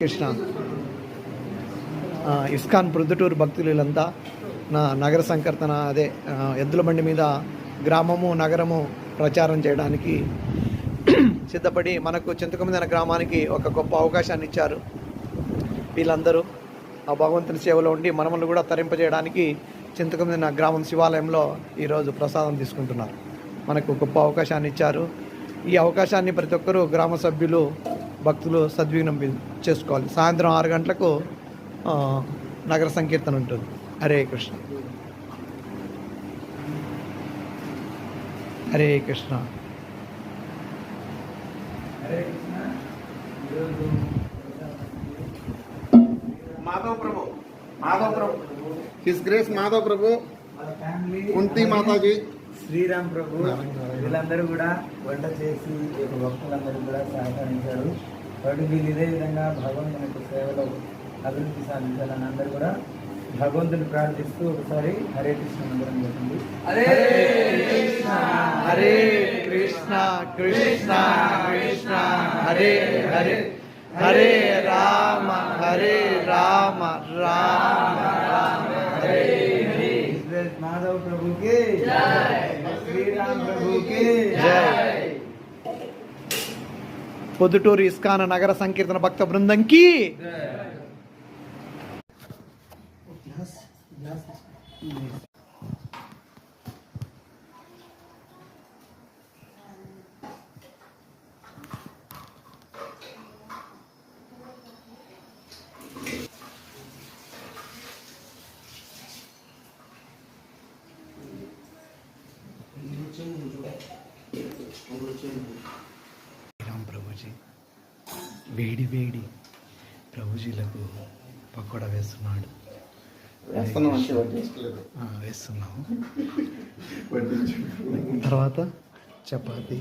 Krishna ISKCON Proddatur భక్తులంతా నా నగర సంకీర్తన అదే ఎద్దుల బండి మీద గ్రామము నగరము ప్రచారం చేయడానికి సిద్ధపడి మనకు చింతకమంది అనే గ్రామానికి ఒక గొప్ప అవకాశాన్ని ఇచ్చారు. వీళ్ళందరూ ఆ భగవంతుని సేవలో ఉండి మనల్ని కూడా తరింపజేయడానికి చింతకమంది నా గ్రామం శివాలయంలో ఈరోజు ప్రసాదం తీసుకుంటున్నారు. మనకు గొప్ప అవకాశాన్ని ఇచ్చారు. ఈ అవకాశాన్ని ప్రతి ఒక్కరూ గ్రామ సభ్యులు భక్తులు సద్వినియోగం చేసుకోవాలి. సాయంత్రం 6 గంటలకు నగర సంకీర్తన ఉంటుంది. హరే కృష్ణ హరే కృష్ణ మాధవ్ ప్రభు హిస్ గ్రేస్ మాధవ్ ప్రభు, కుంతి మాతాజీ, శ్రీరామ్ ప్రభు వీళ్ళందరూ కూడా వంట చేసి భక్తులందరూ కూడా సహకరించారు. వాటి వీళ్ళు ఇదే విధంగా భగవంతుని యొక్క సేవలో అభివృద్ధి సాధించాలని అందరూ కూడా భగవంతుని ప్రార్థిస్తూ ఒకసారి హరే కృష్ణ మందిరం చేస్తుంది. హరే కృష్ణ హరే కృష్ణ కృష్ణ కృష్ణ హరే హరే హరే రామ రామ రామ హరే హరే. మాధవ్ ప్రభుకి శ్రీరామ్ ప్రభుకి జై. పొద్దుటూరు ఇస్కాన్ నగర సంకీర్తన భక్త బృందంకి రామ్ ప్రభుజీ వేడి వేడి ప్రభుజీలకు పకోడా వేస్తున్నాడు. వేస్తున్నాము. తర్వాత చపాతి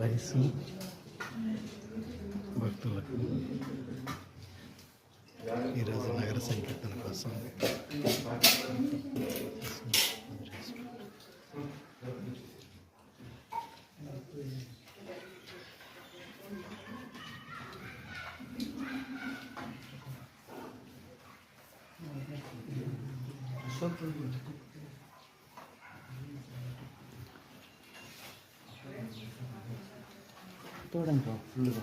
రైస్ భక్తులకు ఈరోజు నగర సంకీర్తన కోసం చూడండి ఫుల్గా